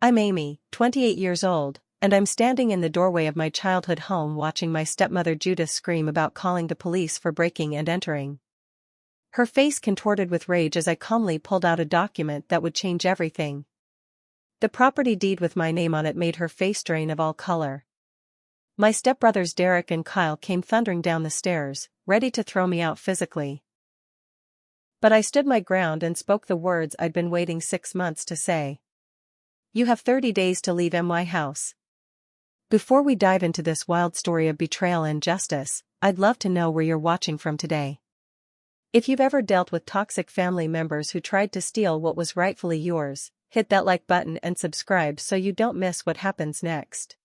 I'm Amy, 28 years old, and I'm standing in the doorway of my childhood home watching my stepmother Judith scream about calling the police for breaking and entering. Her face contorted with rage as I calmly pulled out a document that would change everything. The property deed with my name on it made her face drain of all color. My stepbrothers Derek and Kyle came thundering down the stairs, ready to throw me out physically. But I stood my ground and spoke the words I'd been waiting 6 months to say. You have 30 days to leave my house. Before we dive into this wild story of betrayal and justice, I'd love to know where you're watching from today. If you've ever dealt with toxic family members who tried to steal what was rightfully yours, hit that like button and subscribe so you don't miss what happens next.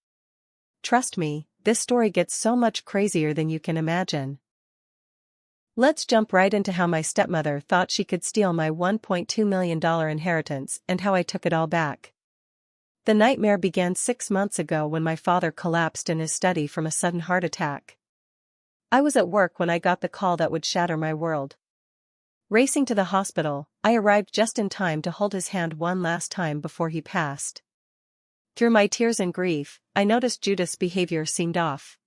Trust me, this story gets so much crazier than you can imagine. Let's jump right into how my stepmother thought she could steal my $1.2 million inheritance and how I took it all back. The nightmare began 6 months ago when my father collapsed in his study from a sudden heart attack. I was at work when I got the call that would shatter my world. Racing to the hospital, I arrived just in time to hold his hand one last time before he passed. Through my tears and grief, I noticed Judith's behavior seemed off.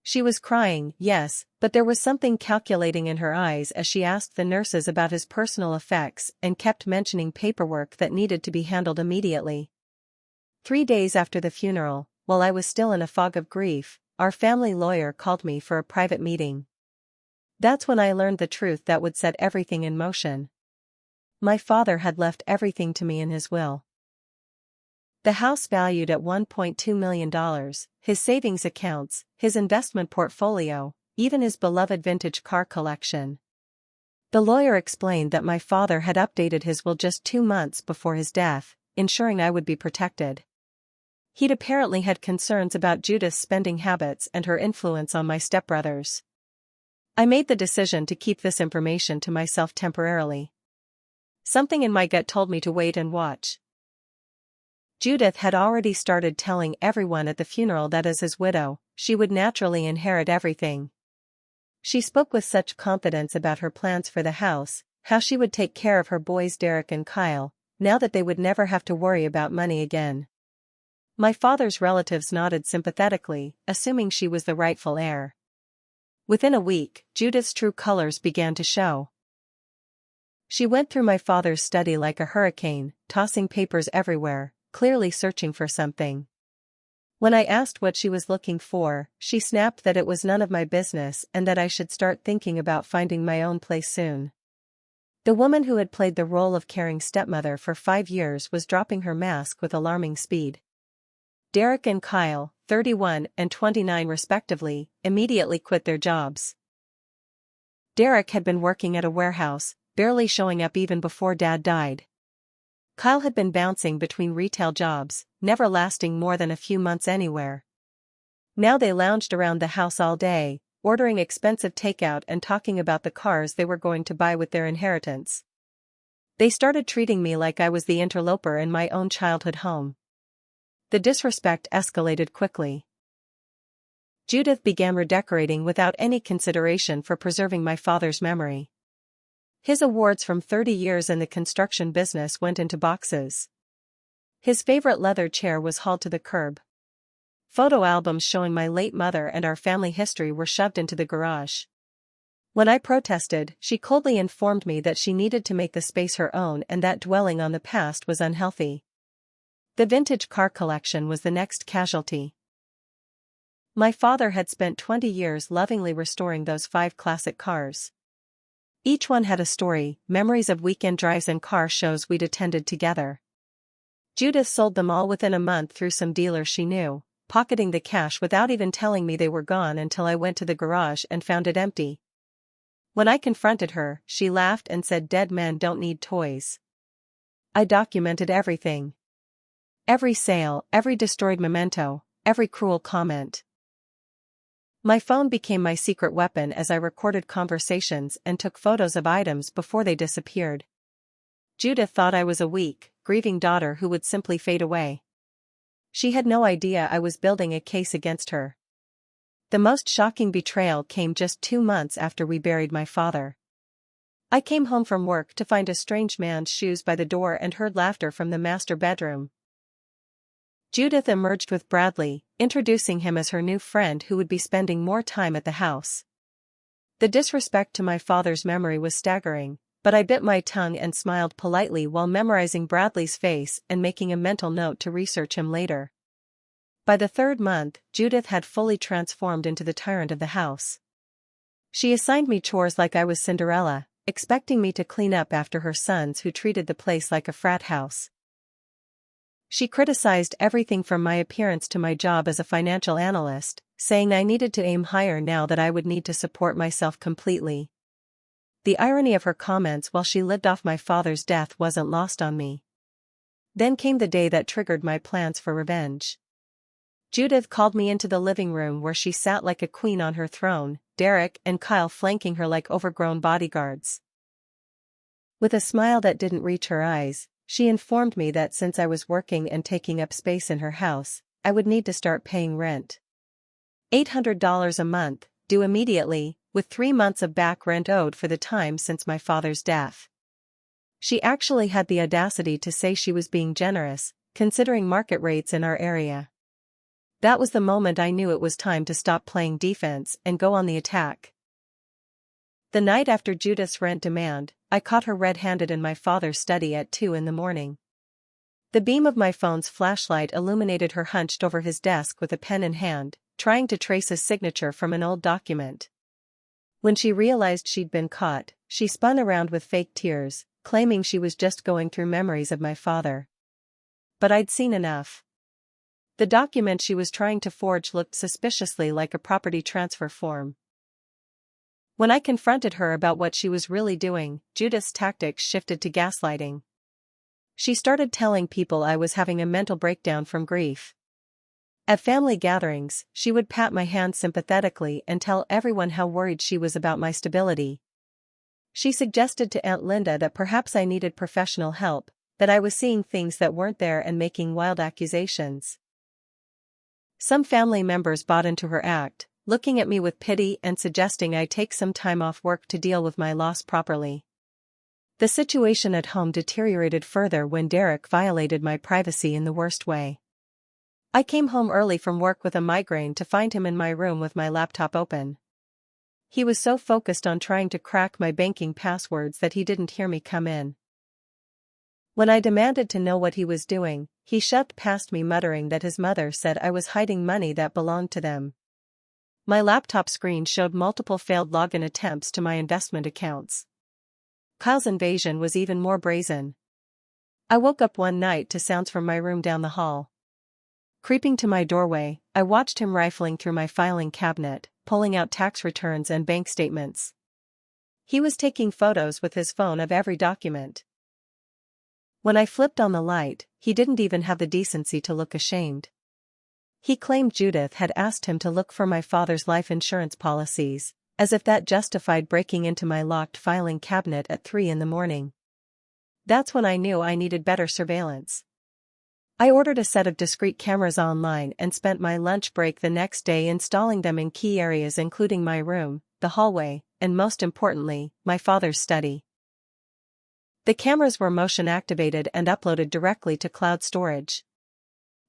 She was crying, yes, but there was something calculating in her eyes as she asked the nurses about his personal effects and kept mentioning paperwork that needed to be handled immediately. 3 days after the funeral, while I was still in a fog of grief, our family lawyer called me for a private meeting. That's when I learned the truth that would set everything in motion. My father had left everything to me in his will. The house valued at $1.2 million, his savings accounts, his investment portfolio, even his beloved vintage car collection. The lawyer explained that my father had updated his will just 2 months before his death, ensuring I would be protected. He'd apparently had concerns about Judith's spending habits and her influence on my stepbrothers. I made the decision to keep this information to myself temporarily. Something in my gut told me to wait and watch. Judith had already started telling everyone at the funeral that as his widow, she would naturally inherit everything. She spoke with such confidence about her plans for the house, how she would take care of her boys Derek and Kyle, now that they would never have to worry about money again. My father's relatives nodded sympathetically, assuming she was the rightful heir. Within a week, Judith's true colors began to show. She went through my father's study like a hurricane, tossing papers everywhere, clearly searching for something. When I asked what she was looking for, she snapped that it was none of my business and that I should start thinking about finding my own place soon. The woman who had played the role of caring stepmother for 5 years was dropping her mask with alarming speed. Derek and Kyle, 31 and 29 respectively, immediately quit their jobs. Derek had been working at a warehouse, barely showing up even before Dad died. Kyle had been bouncing between retail jobs, never lasting more than a few months anywhere. Now they lounged around the house all day, ordering expensive takeout and talking about the cars they were going to buy with their inheritance. They started treating me like I was the interloper in my own childhood home. The disrespect escalated quickly. Judith began redecorating without any consideration for preserving my father's memory. His awards from 30 years in the construction business went into boxes. His favorite leather chair was hauled to the curb. Photo albums showing my late mother and our family history were shoved into the garage. When I protested, she coldly informed me that she needed to make the space her own and that dwelling on the past was unhealthy. The vintage car collection was the next casualty. My father had spent 20 years lovingly restoring those 5 classic cars. Each one had a story, memories of weekend drives and car shows we'd attended together. Judith sold them all within a month through some dealer she knew, pocketing the cash without even telling me they were gone until I went to the garage and found it empty. When I confronted her, she laughed and said dead men don't need toys. I documented everything. Every sale, every destroyed memento, every cruel comment. My phone became my secret weapon as I recorded conversations and took photos of items before they disappeared. Judith thought I was a weak, grieving daughter who would simply fade away. She had no idea I was building a case against her. The most shocking betrayal came just 2 months after we buried my father. I came home from work to find a strange man's shoes by the door and heard laughter from the master bedroom. Judith emerged with Bradley, introducing him as her new friend who would be spending more time at the house. The disrespect to my father's memory was staggering, but I bit my tongue and smiled politely while memorizing Bradley's face and making a mental note to research him later. By the third month, Judith had fully transformed into the tyrant of the house. She assigned me chores like I was Cinderella, expecting me to clean up after her sons who treated the place like a frat house. She criticized everything from my appearance to my job as a financial analyst, saying I needed to aim higher now that I would need to support myself completely. The irony of her comments while she lived off my father's death wasn't lost on me. Then came the day that triggered my plans for revenge. Judith called me into the living room where she sat like a queen on her throne, Derek and Kyle flanking her like overgrown bodyguards. With a smile that didn't reach her eyes, she informed me that since I was working and taking up space in her house, I would need to start paying rent. $800 a month, due immediately, with 3 months of back rent owed for the time since my father's death. She actually had the audacity to say she was being generous, considering market rates in our area. That was the moment I knew it was time to stop playing defense and go on the attack. The night after Judith's rent demand, I caught her red-handed in my father's study at 2 a.m. The beam of my phone's flashlight illuminated her hunched over his desk with a pen in hand, trying to trace a signature from an old document. When she realized she'd been caught, she spun around with fake tears, claiming she was just going through memories of my father. But I'd seen enough. The document she was trying to forge looked suspiciously like a property transfer form. When I confronted her about what she was really doing, Judith's tactics shifted to gaslighting. She started telling people I was having a mental breakdown from grief. At family gatherings, she would pat my hand sympathetically and tell everyone how worried she was about my stability. She suggested to Aunt Linda that perhaps I needed professional help, that I was seeing things that weren't there and making wild accusations. Some family members bought into her act, looking at me with pity and suggesting I take some time off work to deal with my loss properly. The situation at home deteriorated further when Derek violated my privacy in the worst way. I came home early from work with a migraine to find him in my room with my laptop open. He was so focused on trying to crack my banking passwords that he didn't hear me come in. When I demanded to know what he was doing, he shoved past me muttering that his mother said I was hiding money that belonged to them. My laptop screen showed multiple failed login attempts to my investment accounts. Kyle's invasion was even more brazen. I woke up one night to sounds from my room down the hall. Creeping to my doorway, I watched him rifling through my filing cabinet, pulling out tax returns and bank statements. He was taking photos with his phone of every document. When I flipped on the light, he didn't even have the decency to look ashamed. He claimed Judith had asked him to look for my father's life insurance policies, as if that justified breaking into my locked filing cabinet at 3 a.m. That's when I knew I needed better surveillance. I ordered a set of discrete cameras online and spent my lunch break the next day installing them in key areas including my room, the hallway, and most importantly, my father's study. The cameras were motion activated and uploaded directly to cloud storage.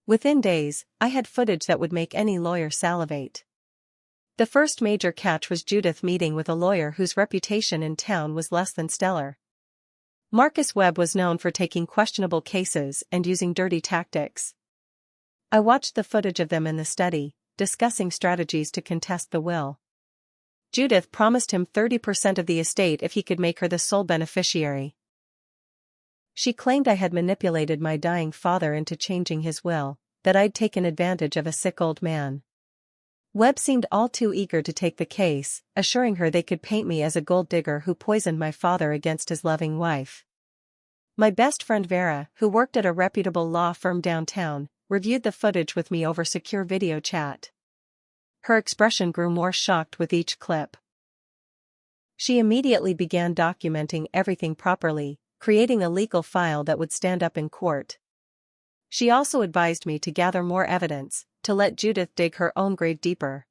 Within days, I had footage that would make any lawyer salivate. The first major catch was Judith meeting with a lawyer whose reputation in town was less than stellar. Marcus Webb was known for taking questionable cases and using dirty tactics. I watched the footage of them in the study, discussing strategies to contest the will. Judith promised him 30% of the estate if he could make her the sole beneficiary. She claimed I had manipulated my dying father into changing his will, that I'd taken advantage of a sick old man. Webb seemed all too eager to take the case, assuring her they could paint me as a gold digger who poisoned my father against his loving wife. My best friend Vera, who worked at a reputable law firm downtown, reviewed the footage with me over secure video chat. Her expression grew more shocked with each clip. She immediately began documenting everything properly, creating a legal file that would stand up in court. She also advised me to gather more evidence, to let Judith dig her own grave deeper.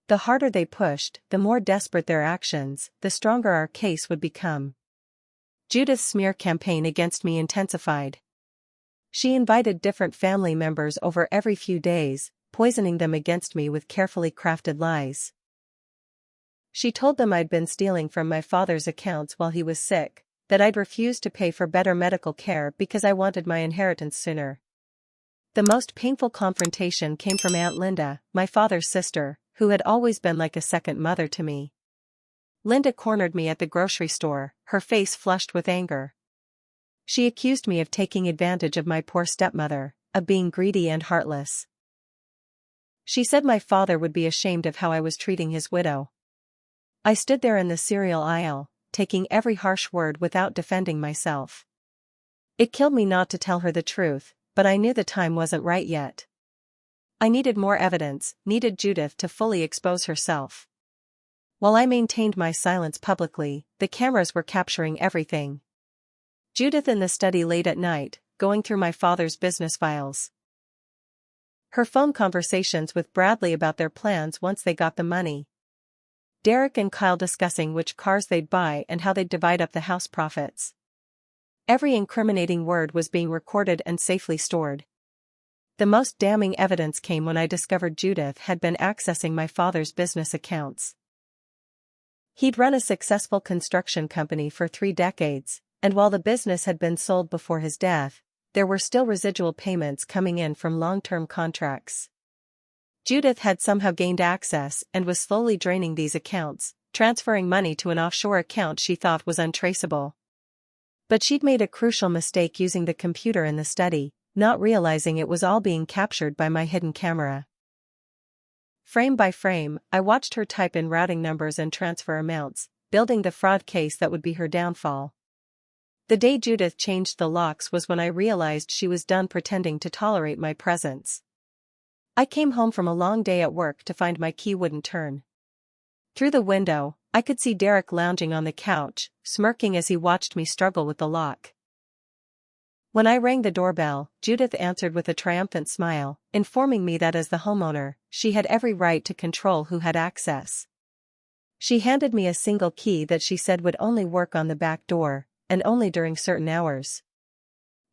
The harder they pushed, the more desperate their actions, the stronger our case would become. Judith's smear campaign against me intensified. She invited different family members over every few days, poisoning them against me with carefully crafted lies. She told them I'd been stealing from my father's accounts while he was sick, that I'd refused to pay for better medical care because I wanted my inheritance sooner. The most painful confrontation came from Aunt Linda, my father's sister, who had always been like a second mother to me. Linda cornered me at the grocery store, her face flushed with anger. She accused me of taking advantage of my poor stepmother, of being greedy and heartless. She said my father would be ashamed of how I was treating his widow. I stood there in the cereal aisle, taking every harsh word without defending myself. It killed me not to tell her the truth, but I knew the time wasn't right yet. I needed more evidence, needed Judith to fully expose herself. While I maintained my silence publicly, the cameras were capturing everything. Judith in the study late at night, going through my father's business files. Her phone conversations with Bradley about their plans once they got the money. Derek and Kyle discussing which cars they'd buy and how they'd divide up the house profits. Every incriminating word was being recorded and safely stored. The most damning evidence came when I discovered Judith had been accessing my father's business accounts. He'd run a successful construction company for 3 decades, and while the business had been sold before his death, there were still residual payments coming in from long-term contracts. Judith had somehow gained access and was slowly draining these accounts, transferring money to an offshore account she thought was untraceable. But she'd made a crucial mistake using the computer in the study, not realizing it was all being captured by my hidden camera. Frame by frame, I watched her type in routing numbers and transfer amounts, building the fraud case that would be her downfall. The day Judith changed the locks was when I realized she was done pretending to tolerate my presence. I came home from a long day at work to find my key wouldn't turn. Through the window, I could see Derek lounging on the couch, smirking as he watched me struggle with the lock. When I rang the doorbell, Judith answered with a triumphant smile, informing me that as the homeowner, she had every right to control who had access. She handed me a single key that she said would only work on the back door, and only during certain hours.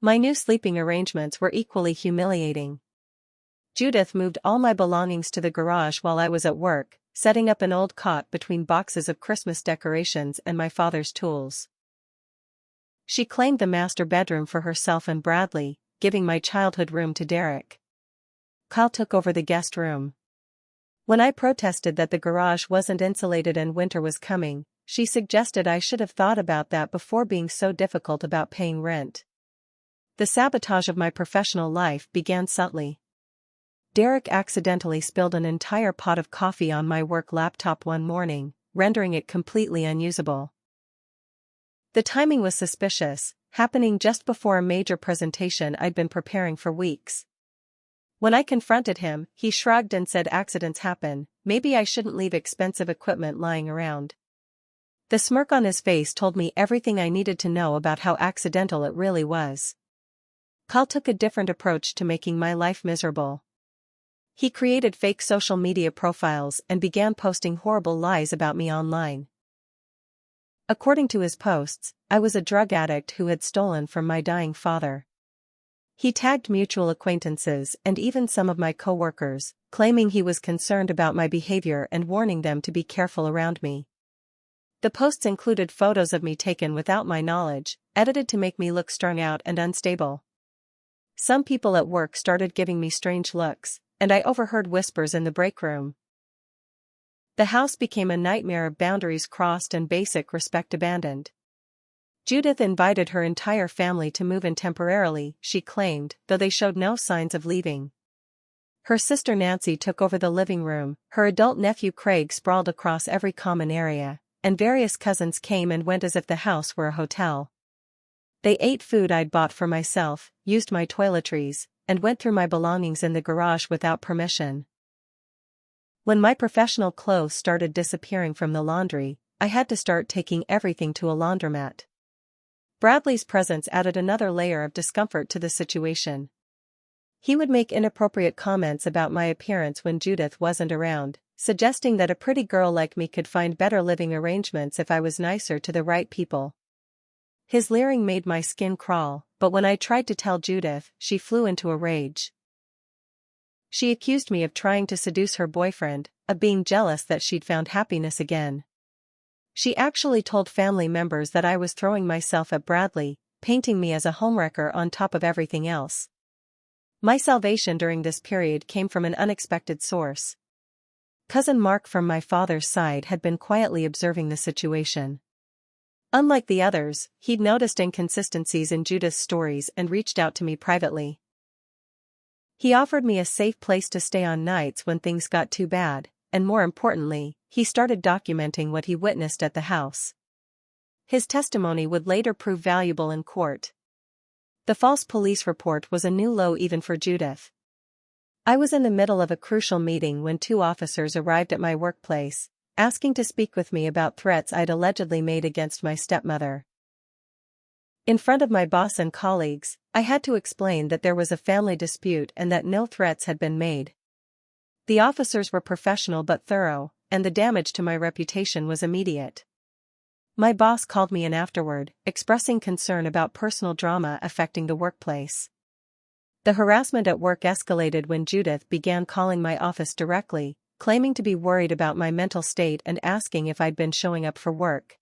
My new sleeping arrangements were equally humiliating. Judith moved all my belongings to the garage while I was at work, setting up an old cot between boxes of Christmas decorations and my father's tools. She claimed the master bedroom for herself and Bradley, giving my childhood room to Derek. Kyle took over the guest room. When I protested that the garage wasn't insulated and winter was coming, she suggested I should have thought about that before being so difficult about paying rent. The sabotage of my professional life began subtly. Derek accidentally spilled an entire pot of coffee on my work laptop one morning, rendering it completely unusable. The timing was suspicious, happening just before a major presentation I'd been preparing for weeks. When I confronted him, he shrugged and said accidents happen, maybe I shouldn't leave expensive equipment lying around. The smirk on his face told me everything I needed to know about how accidental it really was. Kyle took a different approach to making my life miserable. He created fake social media profiles and began posting horrible lies about me online. According to his posts, I was a drug addict who had stolen from my dying father. He tagged mutual acquaintances and even some of my co-workers, claiming he was concerned about my behavior and warning them to be careful around me. The posts included photos of me taken without my knowledge, edited to make me look strung out and unstable. Some people at work started giving me strange looks, and I overheard whispers in the break room. The house became a nightmare of boundaries crossed and basic respect abandoned. Judith invited her entire family to move in temporarily, she claimed, though they showed no signs of leaving. Her sister Nancy took over the living room, her adult nephew Craig sprawled across every common area, and various cousins came and went as if the house were a hotel. They ate food I'd bought for myself, used my toiletries, and went through my belongings in the garage without permission. When my professional clothes started disappearing from the laundry, I had to start taking everything to a laundromat. Bradley's presence added another layer of discomfort to the situation. He would make inappropriate comments about my appearance when Judith wasn't around, suggesting that a pretty girl like me could find better living arrangements if I was nicer to the right people. His leering made my skin crawl, but when I tried to tell Judith, she flew into a rage. She accused me of trying to seduce her boyfriend, of being jealous that she'd found happiness again. She actually told family members that I was throwing myself at Bradley, painting me as a homewrecker on top of everything else. My salvation during this period came from an unexpected source. Cousin Mark from my father's side had been quietly observing the situation. Unlike the others, he'd noticed inconsistencies in Judith's stories and reached out to me privately. He offered me a safe place to stay on nights when things got too bad, and more importantly, he started documenting what he witnessed at the house. His testimony would later prove valuable in court. The false police report was a new low even for Judith. I was in the middle of a crucial meeting when 2 officers arrived at my workplace, asking to speak with me about threats I'd allegedly made against my stepmother. In front of my boss and colleagues, I had to explain that there was a family dispute and that no threats had been made. The officers were professional but thorough, and the damage to my reputation was immediate. My boss called me in afterward, expressing concern about personal drama affecting the workplace. The harassment at work escalated when Judith began calling my office directly, claiming to be worried about my mental state and asking if I'd been showing up for work.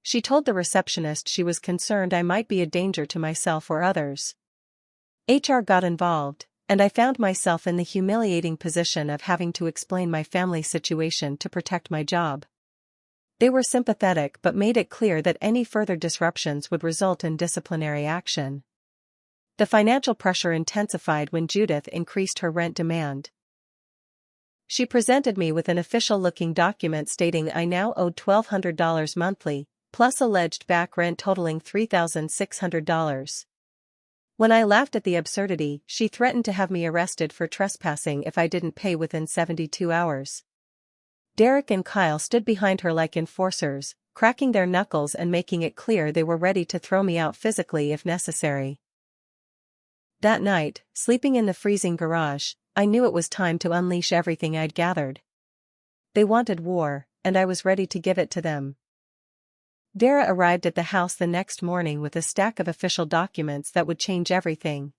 She told the receptionist she was concerned I might be a danger to myself or others. HR got involved, and I found myself in the humiliating position of having to explain my family situation to protect my job. They were sympathetic but made it clear that any further disruptions would result in disciplinary action. The financial pressure intensified when Judith increased her rent demand. She presented me with an official-looking document stating I now owed $1,200 monthly, plus alleged back rent totaling $3,600. When I laughed at the absurdity, she threatened to have me arrested for trespassing if I didn't pay within 72 hours. Derek and Kyle stood behind her like enforcers, cracking their knuckles and making it clear they were ready to throw me out physically if necessary. That night, sleeping in the freezing garage, I knew it was time to unleash everything I'd gathered. They wanted war, and I was ready to give it to them. Dara arrived at the house the next morning with a stack of official documents that would change everything.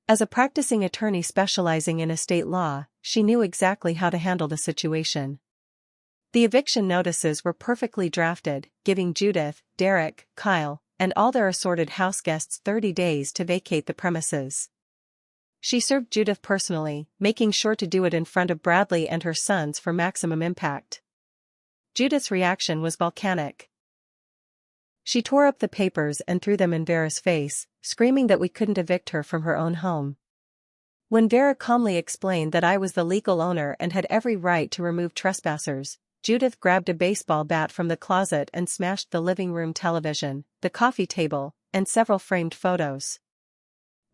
As a practicing attorney specializing in estate law, she knew exactly how to handle the situation. The eviction notices were perfectly drafted, giving Judith, Derek, Kyle, and all their assorted house guests 30 days to vacate the premises. She served Judith personally, making sure to do it in front of Bradley and her sons for maximum impact. Judith's reaction was volcanic. She tore up the papers and threw them in Vera's face, screaming that we couldn't evict her from her own home. When Vera calmly explained that I was the legal owner and had every right to remove trespassers, Judith grabbed a baseball bat from the closet and smashed the living room television, the coffee table, and several framed photos.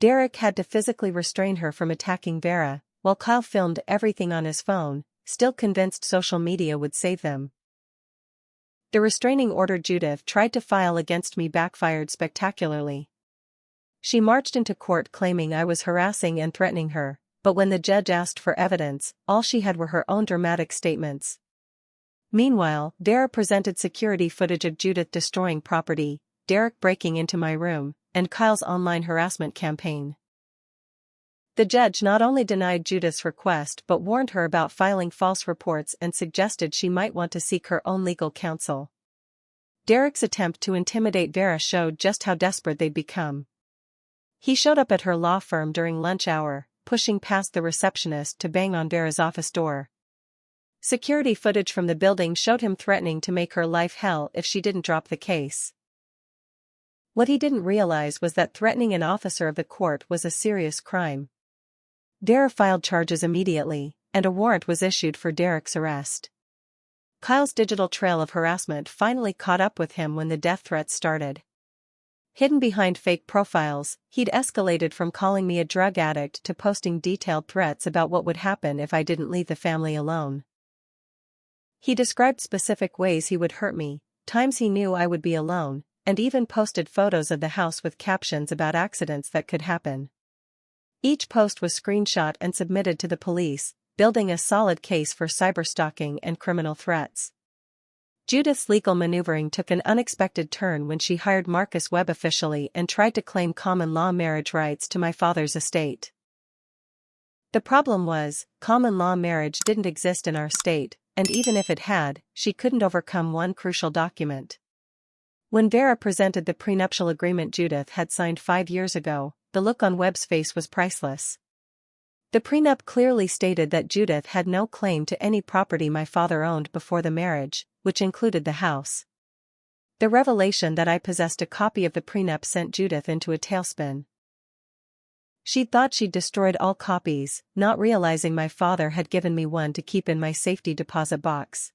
Derek had to physically restrain her from attacking Vera, while Kyle filmed everything on his phone, still convinced social media would save them. The restraining order Judith tried to file against me backfired spectacularly. She marched into court claiming I was harassing and threatening her, but when the judge asked for evidence, all she had were her own dramatic statements. Meanwhile, Vera presented security footage of Judith destroying property, Derek breaking into my room, and Kyle's online harassment campaign. The judge not only denied Judith's request but warned her about filing false reports and suggested she might want to seek her own legal counsel. Derek's attempt to intimidate Vera showed just how desperate they'd become. He showed up at her law firm during lunch hour, pushing past the receptionist to bang on Vera's office door. Security footage from the building showed him threatening to make her life hell if she didn't drop the case. What he didn't realize was that threatening an officer of the court was a serious crime. Dara filed charges immediately, and a warrant was issued for Derek's arrest. Kyle's digital trail of harassment finally caught up with him when the death threats started. Hidden behind fake profiles, he'd escalated from calling me a drug addict to posting detailed threats about what would happen if I didn't leave the family alone. He described specific ways he would hurt me, times he knew I would be alone, and even posted photos of the house with captions about accidents that could happen. Each post was screenshot and submitted to the police, building a solid case for cyberstalking and criminal threats. Judith's legal maneuvering took an unexpected turn when she hired Marcus Webb officially and tried to claim common-law marriage rights to my father's estate. The problem was, common-law marriage didn't exist in our state, and even if it had, she couldn't overcome one crucial document. When Vera presented the prenuptial agreement Judith had signed 5 years ago, the look on Webb's face was priceless. The prenup clearly stated that Judith had no claim to any property my father owned before the marriage, which included the house. The revelation that I possessed a copy of the prenup sent Judith into a tailspin. She thought she'd destroyed all copies, not realizing my father had given me one to keep in my safety deposit box.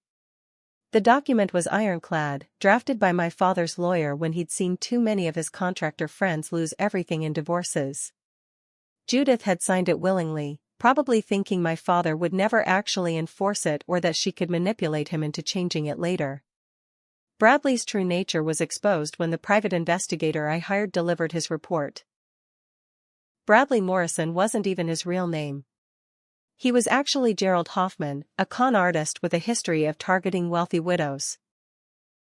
The document was ironclad, drafted by my father's lawyer when he'd seen too many of his contractor friends lose everything in divorces. Judith had signed it willingly, probably thinking my father would never actually enforce it or that she could manipulate him into changing it later. Bradley's true nature was exposed when the private investigator I hired delivered his report. Bradley Morrison wasn't even his real name. He was actually Gerald Hoffman, a con artist with a history of targeting wealthy widows.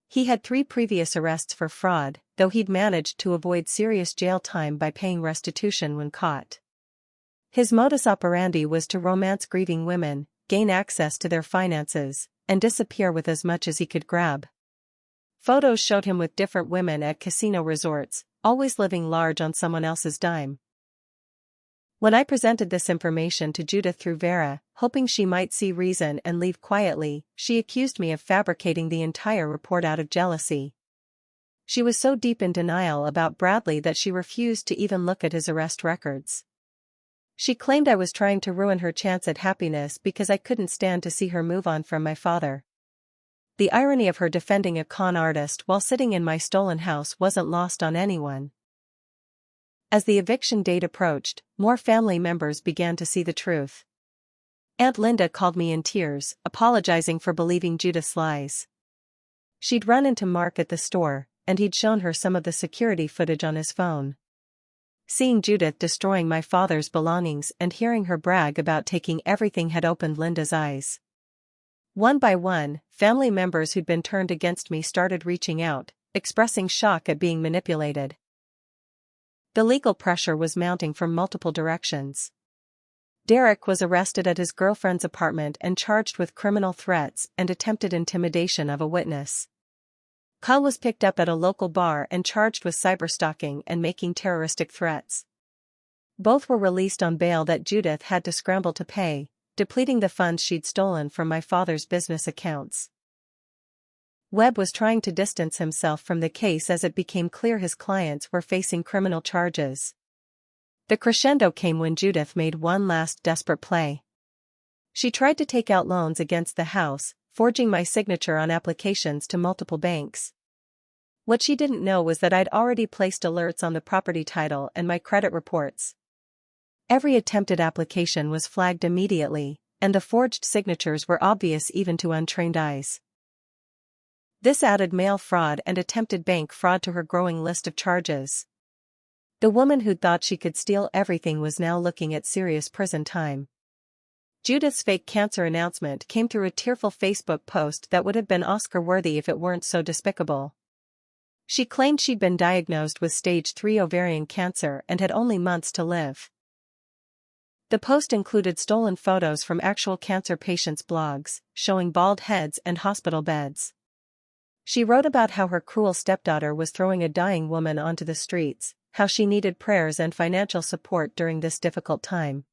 He had 3 previous arrests for fraud, though he'd managed to avoid serious jail time by paying restitution when caught. His modus operandi was to romance grieving women, gain access to their finances, and disappear with as much as he could grab. Photos showed him with different women at casino resorts, always living large on someone else's dime. When I presented this information to Judith through Vera, hoping she might see reason and leave quietly, she accused me of fabricating the entire report out of jealousy. She was so deep in denial about Bradley that she refused to even look at his arrest records. She claimed I was trying to ruin her chance at happiness because I couldn't stand to see her move on from my father. The irony of her defending a con artist while sitting in my stolen house wasn't lost on anyone. As the eviction date approached, more family members began to see the truth. Aunt Linda called me in tears, apologizing for believing Judith's lies. She'd run into Mark at the store, and he'd shown her some of the security footage on his phone. Seeing Judith destroying my father's belongings and hearing her brag about taking everything had opened Linda's eyes. One by one, family members who'd been turned against me started reaching out, expressing shock at being manipulated. The legal pressure was mounting from multiple directions. Derek was arrested at his girlfriend's apartment and charged with criminal threats and attempted intimidation of a witness. Kyle was picked up at a local bar and charged with cyberstalking and making terroristic threats. Both were released on bail that Judith had to scramble to pay, depleting the funds she'd stolen from my father's business accounts. Webb was trying to distance himself from the case as it became clear his clients were facing criminal charges. The crescendo came when Judith made one last desperate play. She tried to take out loans against the house, forging my signature on applications to multiple banks. What she didn't know was that I'd already placed alerts on the property title and my credit reports. Every attempted application was flagged immediately, and the forged signatures were obvious even to untrained eyes. This added mail fraud and attempted bank fraud to her growing list of charges. The woman who'd thought she could steal everything was now looking at serious prison time. Judith's fake cancer announcement came through a tearful Facebook post that would have been Oscar-worthy if it weren't so despicable. She claimed she'd been diagnosed with stage 3 ovarian cancer and had only months to live. The post included stolen photos from actual cancer patients' blogs, showing bald heads and hospital beds. She wrote about how her cruel stepdaughter was throwing a dying woman onto the streets, how she needed prayers and financial support during this difficult time.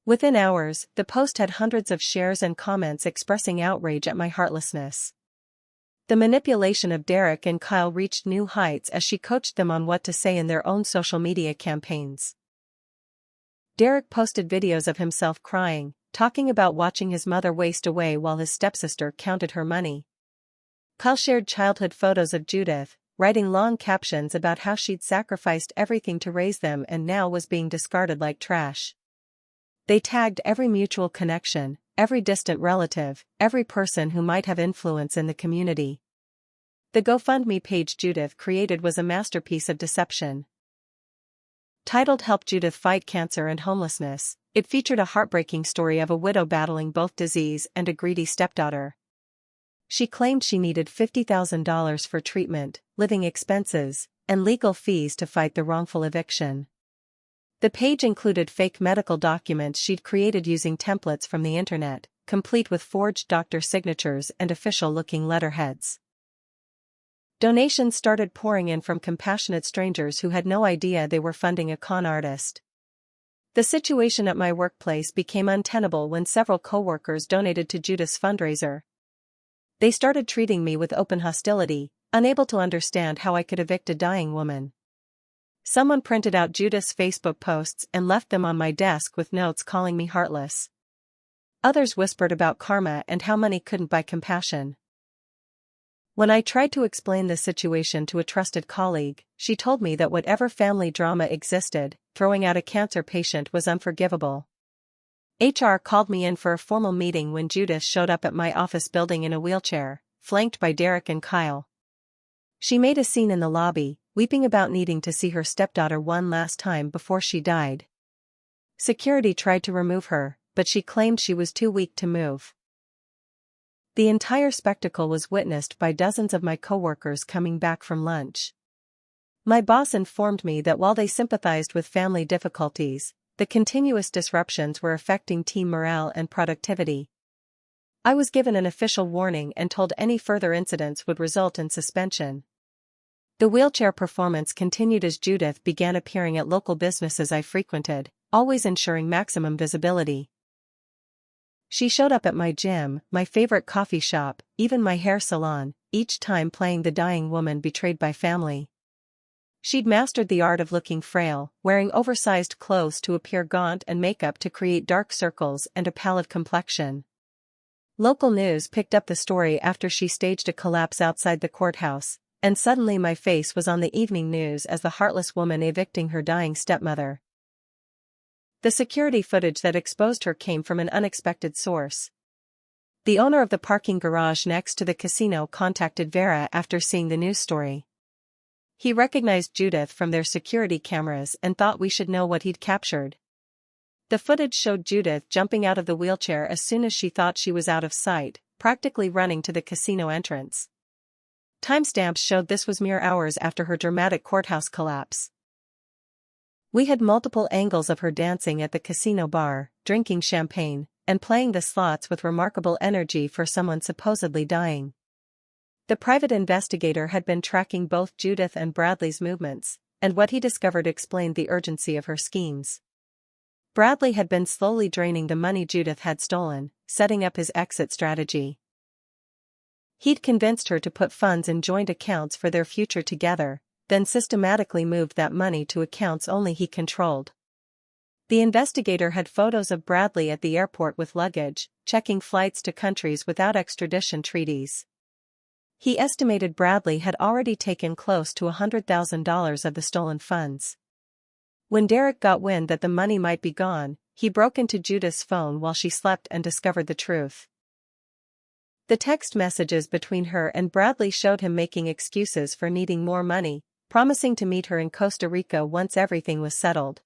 Within hours, the post had hundreds of shares and comments expressing outrage at my heartlessness. The manipulation of Derek and Kyle reached new heights as she coached them on what to say in their own social media campaigns. Derek posted videos of himself crying, talking about watching his mother waste away while his stepsister counted her money. Kyle shared childhood photos of Judith, writing long captions about how she'd sacrificed everything to raise them and now was being discarded like trash. They tagged every mutual connection, every distant relative, every person who might have influence in the community. The GoFundMe page Judith created was a masterpiece of deception. Titled Help Judith Fight Cancer and Homelessness, it featured a heartbreaking story of a widow battling both disease and a greedy stepdaughter. She claimed she needed $50,000 for treatment, living expenses, and legal fees to fight the wrongful eviction. The page included fake medical documents she'd created using templates from the internet, complete with forged doctor signatures and official-looking letterheads. Donations started pouring in from compassionate strangers who had no idea they were funding a con artist. The situation at my workplace became untenable when several coworkers donated to Judith's fundraiser. They started treating me with open hostility, unable to understand how I could evict a dying woman. Someone printed out Judith's Facebook posts and left them on my desk with notes calling me heartless. Others whispered about karma and how money couldn't buy compassion. When I tried to explain the situation to a trusted colleague, she told me that whatever family drama existed, throwing out a cancer patient was unforgivable. HR called me in for a formal meeting when Judith showed up at my office building in a wheelchair, flanked by Derek and Kyle. She made a scene in the lobby, weeping about needing to see her stepdaughter one last time before she died. Security tried to remove her, but she claimed she was too weak to move. The entire spectacle was witnessed by dozens of my coworkers coming back from lunch. My boss informed me that while they sympathized with family difficulties, the continuous disruptions were affecting team morale and productivity. I was given an official warning and told any further incidents would result in suspension. The wheelchair performance continued as Judith began appearing at local businesses I frequented, always ensuring maximum visibility. She showed up at my gym, my favorite coffee shop, even my hair salon, each time playing the dying woman betrayed by family. She'd mastered the art of looking frail, wearing oversized clothes to appear gaunt and makeup to create dark circles and a pallid complexion. Local news picked up the story after she staged a collapse outside the courthouse, and suddenly my face was on the evening news as the heartless woman evicting her dying stepmother. The security footage that exposed her came from an unexpected source. The owner of the parking garage next to the casino contacted Vera after seeing the news story. He recognized Judith from their security cameras and thought we should know what he'd captured. The footage showed Judith jumping out of the wheelchair as soon as she thought she was out of sight, practically running to the casino entrance. Timestamps showed this was mere hours after her dramatic courthouse collapse. We had multiple angles of her dancing at the casino bar, drinking champagne, and playing the slots with remarkable energy for someone supposedly dying. The private investigator had been tracking both Judith and Bradley's movements, and what he discovered explained the urgency of her schemes. Bradley had been slowly draining the money Judith had stolen, setting up his exit strategy. He'd convinced her to put funds in joint accounts for their future together, then systematically moved that money to accounts only he controlled. The investigator had photos of Bradley at the airport with luggage, checking flights to countries without extradition treaties. He estimated Bradley had already taken close to $100,000 of the stolen funds. When Derek got wind that the money might be gone, he broke into Judith's phone while she slept and discovered the truth. The text messages between her and Bradley showed him making excuses for needing more money, promising to meet her in Costa Rica once everything was settled.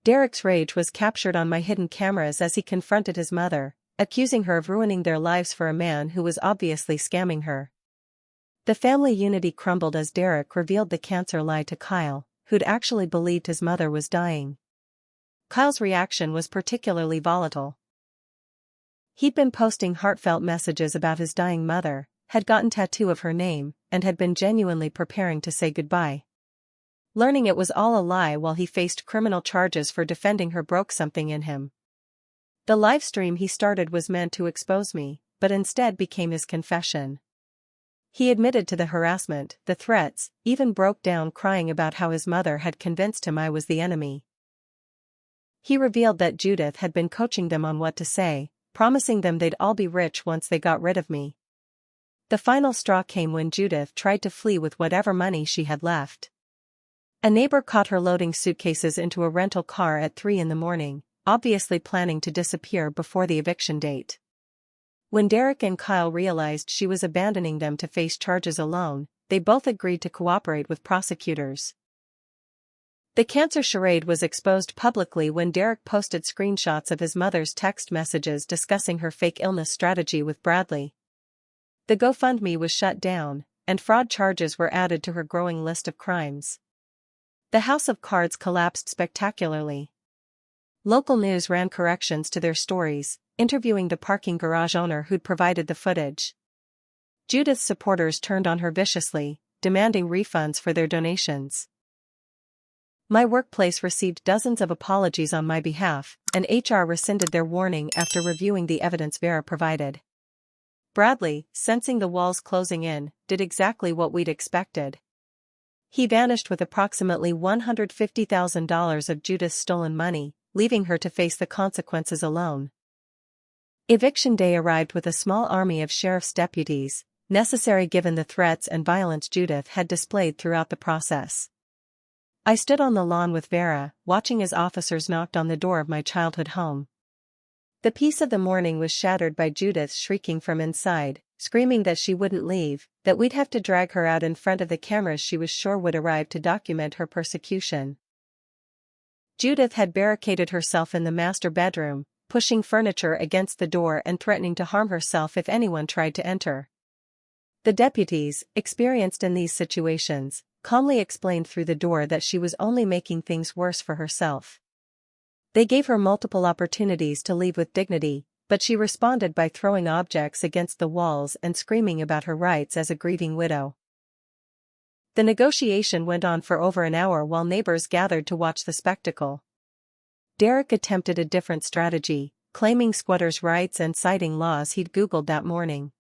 Derek's rage was captured on my hidden cameras as he confronted his mother, accusing her of ruining their lives for a man who was obviously scamming her. The family unity crumbled as Derek revealed the cancer lie to Kyle, who'd actually believed his mother was dying. Kyle's reaction was particularly volatile. He'd been posting heartfelt messages about his dying mother, had gotten a tattoo of her name, and had been genuinely preparing to say goodbye. Learning it was all a lie while he faced criminal charges for defending her broke something in him. The live stream he started was meant to expose me, but instead became his confession. He admitted to the harassment, the threats, even broke down crying about how his mother had convinced him I was the enemy. He revealed that Judith had been coaching them on what to say, promising them they'd all be rich once they got rid of me. The final straw came when Judith tried to flee with whatever money she had left. A neighbor caught her loading suitcases into a rental car at 3 a.m, obviously planning to disappear before the eviction date. When Derek and Kyle realized she was abandoning them to face charges alone, they both agreed to cooperate with prosecutors. The cancer charade was exposed publicly when Derek posted screenshots of his mother's text messages discussing her fake illness strategy with Bradley. The GoFundMe was shut down, and fraud charges were added to her growing list of crimes. The house of cards collapsed spectacularly. Local news ran corrections to their stories, interviewing the parking garage owner who'd provided the footage. Judith's supporters turned on her viciously, demanding refunds for their donations. My workplace received dozens of apologies on my behalf, and HR rescinded their warning after reviewing the evidence Vera provided. Bradley, sensing the walls closing in, did exactly what we'd expected. He vanished with approximately $150,000 of Judith's stolen money, leaving her to face the consequences alone. Eviction day arrived with a small army of sheriff's deputies, necessary given the threats and violence Judith had displayed throughout the process. I stood on the lawn with Vera, watching as officers knocked on the door of my childhood home. The peace of the morning was shattered by Judith shrieking from inside, screaming that she wouldn't leave, that we'd have to drag her out in front of the cameras she was sure would arrive to document her persecution. Judith had barricaded herself in the master bedroom, pushing furniture against the door and threatening to harm herself if anyone tried to enter. The deputies, experienced in these situations, calmly explained through the door that she was only making things worse for herself. They gave her multiple opportunities to leave with dignity, but she responded by throwing objects against the walls and screaming about her rights as a grieving widow. The negotiation went on for over an hour while neighbors gathered to watch the spectacle. Derek attempted a different strategy, claiming squatters' rights and citing laws he'd Googled that morning.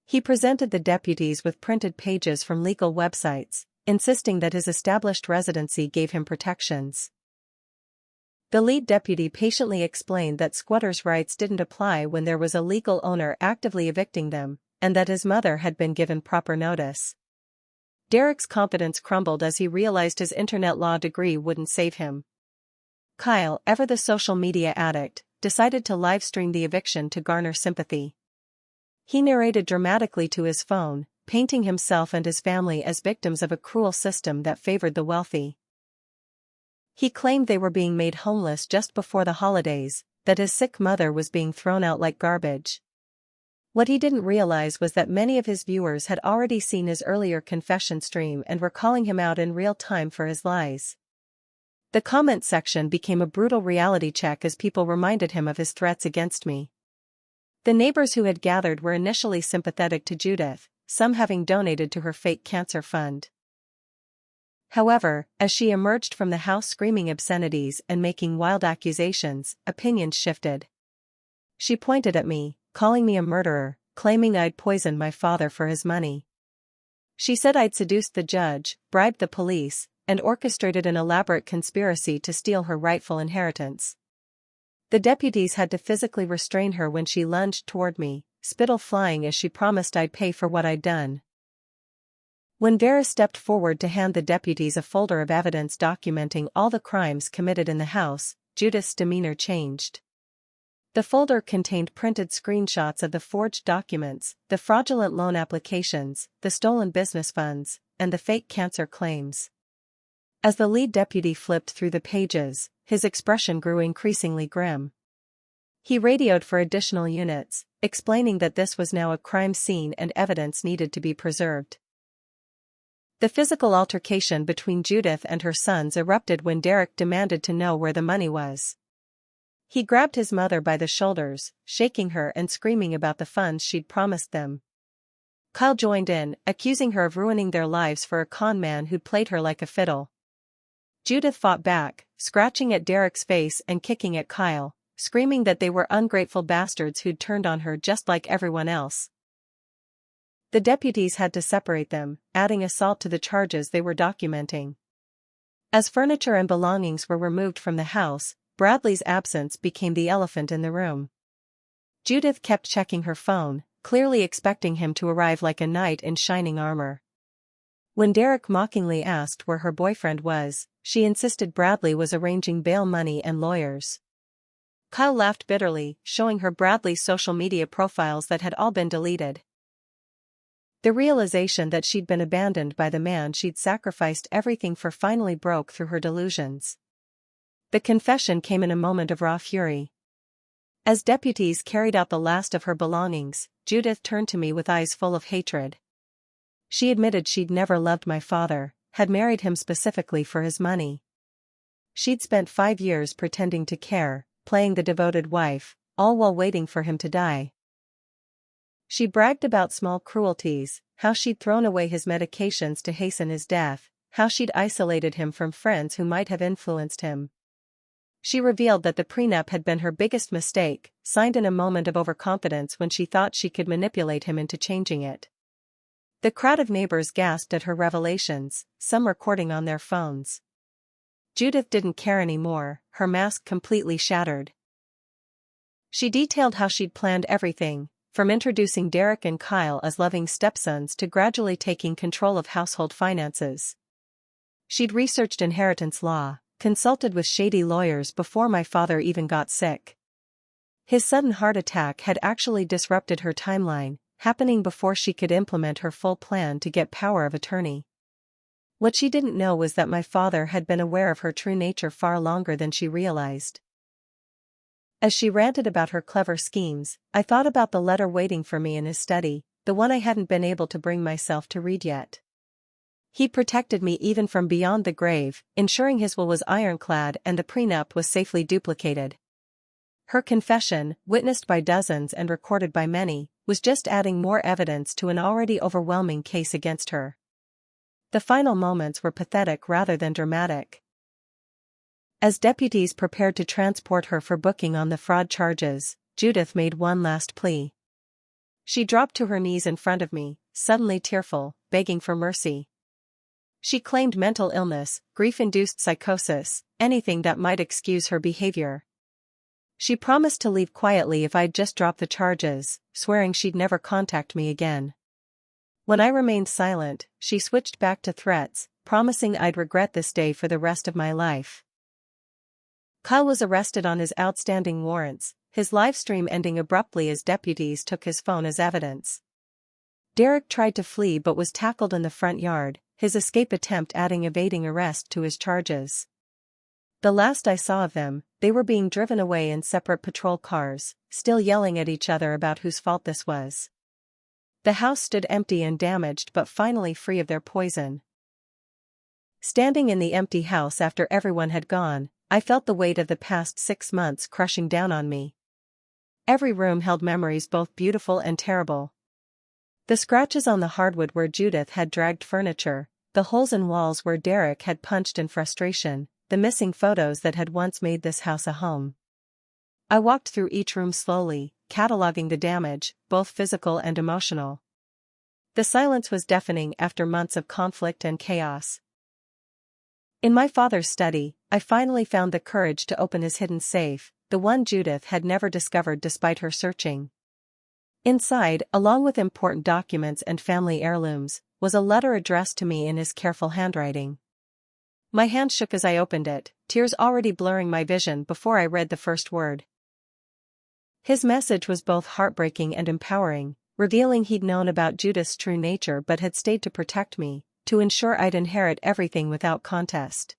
He presented the deputies with printed pages from legal websites, insisting that his established residency gave him protections. The lead deputy patiently explained that squatters' rights didn't apply when there was a legal owner actively evicting them, and that his mother had been given proper notice. Derek's confidence crumbled as he realized his internet law degree wouldn't save him. Kyle, ever the social media addict, decided to livestream the eviction to garner sympathy. He narrated dramatically to his phone, painting himself and his family as victims of a cruel system that favored the wealthy. He claimed they were being made homeless just before the holidays, that his sick mother was being thrown out like garbage. What he didn't realize was that many of his viewers had already seen his earlier confession stream and were calling him out in real time for his lies. The comment section became a brutal reality check as people reminded him of his threats against me. The neighbors who had gathered were initially sympathetic to Judith, some having donated to her fake cancer fund. However, as she emerged from the house screaming obscenities and making wild accusations, opinions shifted. She pointed at me, calling me a murderer, claiming I'd poisoned my father for his money. She said I'd seduced the judge, bribed the police, and orchestrated an elaborate conspiracy to steal her rightful inheritance. The deputies had to physically restrain her when she lunged toward me, spittle flying as she promised I'd pay for what I'd done. When Vera stepped forward to hand the deputies a folder of evidence documenting all the crimes committed in the house, Judith's demeanor changed. The folder contained printed screenshots of the forged documents, the fraudulent loan applications, the stolen business funds, and the fake cancer claims. As the lead deputy flipped through the pages, his expression grew increasingly grim. He radioed for additional units, explaining that this was now a crime scene and evidence needed to be preserved. The physical altercation between Judith and her sons erupted when Derek demanded to know where the money was. He grabbed his mother by the shoulders, shaking her and screaming about the funds she'd promised them. Kyle joined in, accusing her of ruining their lives for a con man who'd played her like a fiddle. Judith fought back, scratching at Derek's face and kicking at Kyle, screaming that they were ungrateful bastards who'd turned on her just like everyone else. The deputies had to separate them, adding assault to the charges they were documenting. As furniture and belongings were removed from the house, Bradley's absence became the elephant in the room. Judith kept checking her phone, clearly expecting him to arrive like a knight in shining armor. When Derek mockingly asked where her boyfriend was, she insisted Bradley was arranging bail money and lawyers. Kyle laughed bitterly, showing her Bradley's social media profiles that had all been deleted. The realization that she'd been abandoned by the man she'd sacrificed everything for finally broke through her delusions. The confession came in a moment of raw fury. As deputies carried out the last of her belongings, Judith turned to me with eyes full of hatred. She admitted she'd never loved my father, had married him specifically for his money. She'd spent 5 years pretending to care, playing the devoted wife, all while waiting for him to die. She bragged about small cruelties, how she'd thrown away his medications to hasten his death, how she'd isolated him from friends who might have influenced him. She revealed that the prenup had been her biggest mistake, signed in a moment of overconfidence when she thought she could manipulate him into changing it. The crowd of neighbors gasped at her revelations, some recording on their phones. Judith didn't care anymore, her mask completely shattered. She detailed how she'd planned everything, from introducing Derek and Kyle as loving stepsons to gradually taking control of household finances. She'd researched inheritance law, consulted with shady lawyers before my father even got sick. His sudden heart attack had actually disrupted her timeline, happening before she could implement her full plan to get power of attorney. What she didn't know was that my father had been aware of her true nature far longer than she realized. As she ranted about her clever schemes, I thought about the letter waiting for me in his study, the one I hadn't been able to bring myself to read yet. He protected me even from beyond the grave, ensuring his will was ironclad and the prenup was safely duplicated. Her confession, witnessed by dozens and recorded by many, was just adding more evidence to an already overwhelming case against her. The final moments were pathetic rather than dramatic. As deputies prepared to transport her for booking on the fraud charges, Judith made one last plea. She dropped to her knees in front of me, suddenly tearful, begging for mercy. She claimed mental illness, grief-induced psychosis, anything that might excuse her behavior. She promised to leave quietly if I'd just drop the charges, swearing she'd never contact me again. When I remained silent, she switched back to threats, promising I'd regret this day for the rest of my life. Kyle was arrested on his outstanding warrants, his live stream ending abruptly as deputies took his phone as evidence. Derek tried to flee but was tackled in the front yard, his escape attempt adding evading arrest to his charges. The last I saw of them, they were being driven away in separate patrol cars, still yelling at each other about whose fault this was. The house stood empty and damaged but finally free of their poison. Standing in the empty house after everyone had gone, I felt the weight of the past 6 months crushing down on me. Every room held memories both beautiful and terrible. The scratches on the hardwood where Judith had dragged furniture, the holes in walls where Derek had punched in frustration, the missing photos that had once made this house a home. I walked through each room slowly, cataloging the damage, both physical and emotional. The silence was deafening after months of conflict and chaos. In my father's study, I finally found the courage to open his hidden safe, the one Judith had never discovered despite her searching. Inside, along with important documents and family heirlooms, was a letter addressed to me in his careful handwriting. My hand shook as I opened it, tears already blurring my vision before I read the first word. His message was both heartbreaking and empowering, revealing he'd known about Judith's true nature but had stayed to protect me, to ensure I'd inherit everything without contest.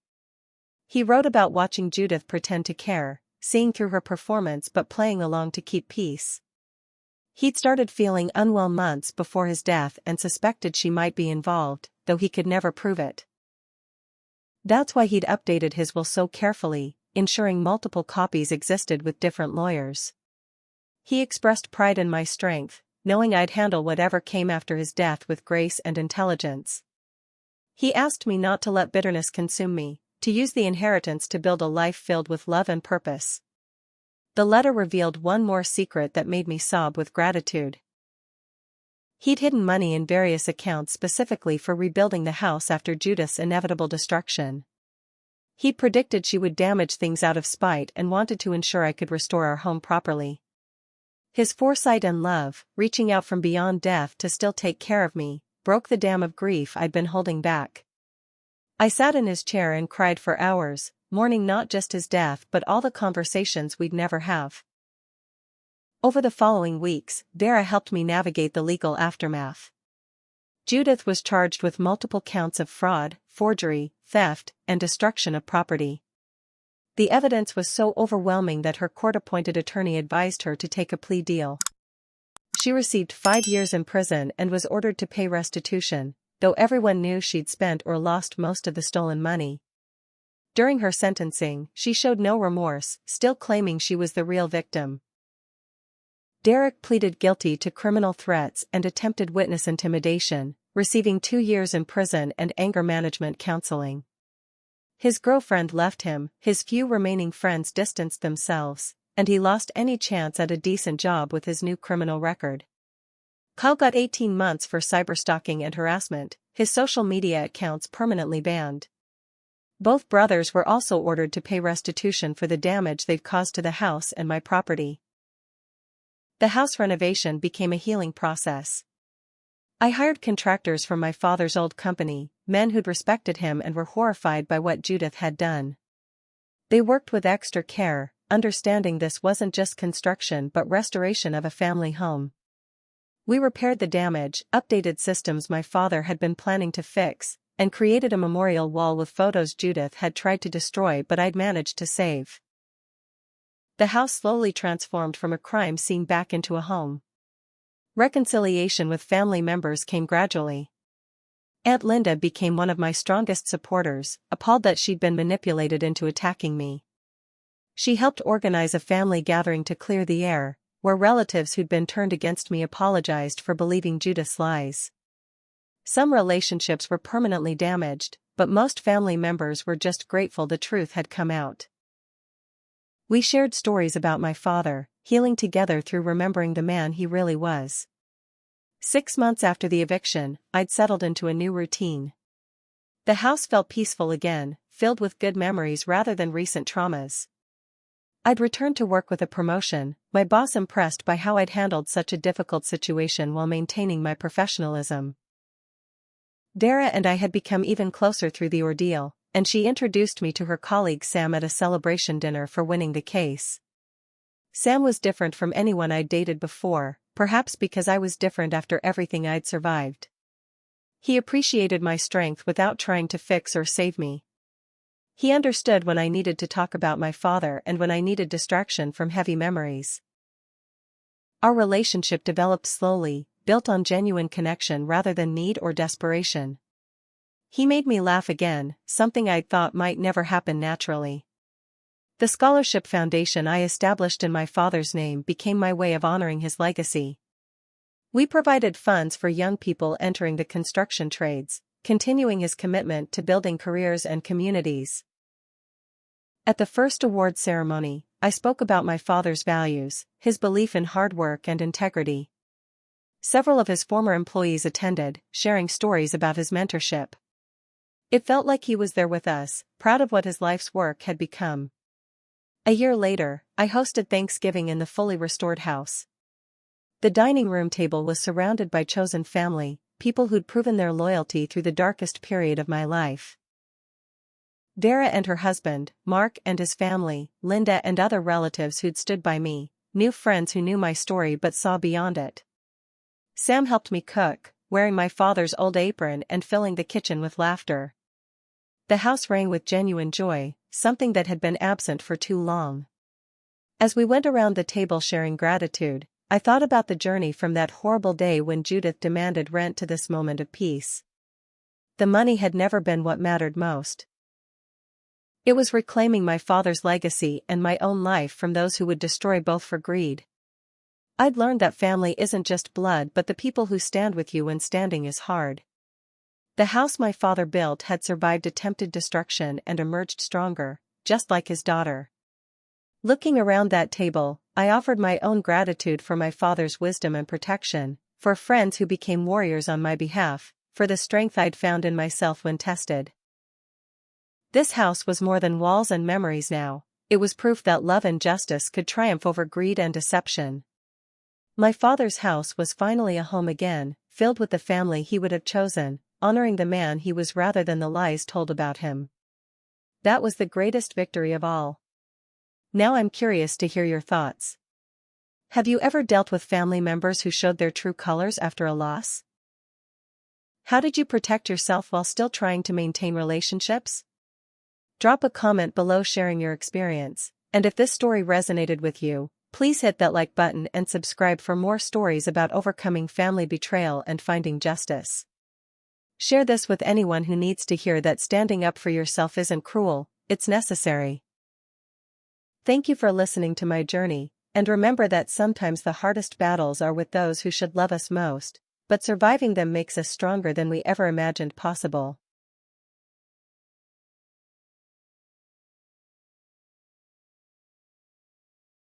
He wrote about watching Judith pretend to care, seeing through her performance but playing along to keep peace. He'd started feeling unwell months before his death and suspected she might be involved, though he could never prove it. That's why he'd updated his will so carefully, ensuring multiple copies existed with different lawyers. He expressed pride in my strength, knowing I'd handle whatever came after his death with grace and intelligence. He asked me not to let bitterness consume me, to use the inheritance to build a life filled with love and purpose. The letter revealed one more secret that made me sob with gratitude. He'd hidden money in various accounts specifically for rebuilding the house after Judith's inevitable destruction. He predicted she would damage things out of spite and wanted to ensure I could restore our home properly. His foresight and love, reaching out from beyond death to still take care of me, broke the dam of grief I'd been holding back. I sat in his chair and cried for hours, mourning not just his death but all the conversations we'd never have. Over the following weeks, Vera helped me navigate the legal aftermath. Judith was charged with multiple counts of fraud, forgery, theft, and destruction of property. The evidence was so overwhelming that her court-appointed attorney advised her to take a plea deal. She received 5 years in prison and was ordered to pay restitution, though everyone knew she'd spent or lost most of the stolen money. During her sentencing, she showed no remorse, still claiming she was the real victim. Derek pleaded guilty to criminal threats and attempted witness intimidation, receiving 2 years in prison and anger management counseling. His girlfriend left him, his few remaining friends distanced themselves, and he lost any chance at a decent job with his new criminal record. Kyle got 18 months for cyberstalking and harassment, his social media accounts permanently banned. Both brothers were also ordered to pay restitution for the damage they've caused to the house and my property. The house renovation became a healing process. I hired contractors from my father's old company, men who'd respected him and were horrified by what Judith had done. They worked with extra care, understanding this wasn't just construction but restoration of a family home. We repaired the damage, updated systems my father had been planning to fix, and created a memorial wall with photos Judith had tried to destroy but I'd managed to save. The house slowly transformed from a crime scene back into a home. Reconciliation with family members came gradually. Aunt Linda became one of my strongest supporters, appalled that she'd been manipulated into attacking me. She helped organize a family gathering to clear the air, where relatives who'd been turned against me apologized for believing Judith's lies. Some relationships were permanently damaged, but most family members were just grateful the truth had come out. We shared stories about my father, healing together through remembering the man he really was. 6 months after the eviction, I'd settled into a new routine. The house felt peaceful again, filled with good memories rather than recent traumas. I'd returned to work with a promotion, my boss impressed by how I'd handled such a difficult situation while maintaining my professionalism. Dara and I had become even closer through the ordeal, and she introduced me to her colleague Sam at a celebration dinner for winning the case. Sam was different from anyone I'd dated before, perhaps because I was different after everything I'd survived. He appreciated my strength without trying to fix or save me. He understood when I needed to talk about my father and when I needed distraction from heavy memories. Our relationship developed slowly, built on genuine connection rather than need or desperation. He made me laugh again, something I'd thought might never happen naturally. The scholarship foundation I established in my father's name became my way of honoring his legacy. We provided funds for young people entering the construction trades, continuing his commitment to building careers and communities. At the first award ceremony, I spoke about my father's values, his belief in hard work and integrity. Several of his former employees attended, sharing stories about his mentorship. It felt like he was there with us, proud of what his life's work had become. A year later, I hosted Thanksgiving in the fully restored house. The dining room table was surrounded by chosen family, people who'd proven their loyalty through the darkest period of my life. Dara and her husband, Mark and his family, Linda and other relatives who'd stood by me, new friends who knew my story but saw beyond it. Sam helped me cook, wearing my father's old apron and filling the kitchen with laughter. The house rang with genuine joy, something that had been absent for too long. As we went around the table sharing gratitude, I thought about the journey from that horrible day when Judith demanded rent to this moment of peace. The money had never been what mattered most. It was reclaiming my father's legacy and my own life from those who would destroy both for greed. I'd learned that family isn't just blood but the people who stand with you when standing is hard. The house my father built had survived attempted destruction and emerged stronger, just like his daughter. Looking around that table, I offered my own gratitude for my father's wisdom and protection, for friends who became warriors on my behalf, for the strength I'd found in myself when tested. This house was more than walls and memories now, it was proof that love and justice could triumph over greed and deception. My father's house was finally a home again, filled with the family he would have chosen, honoring the man he was rather than the lies told about him. That was the greatest victory of all. Now I'm curious to hear your thoughts. Have you ever dealt with family members who showed their true colors after a loss? How did you protect yourself while still trying to maintain relationships? Drop a comment below sharing your experience, and if this story resonated with you, please hit that like button and subscribe for more stories about overcoming family betrayal and finding justice. Share this with anyone who needs to hear that standing up for yourself isn't cruel, it's necessary. Thank you for listening to my journey, and remember that sometimes the hardest battles are with those who should love us most, but surviving them makes us stronger than we ever imagined possible.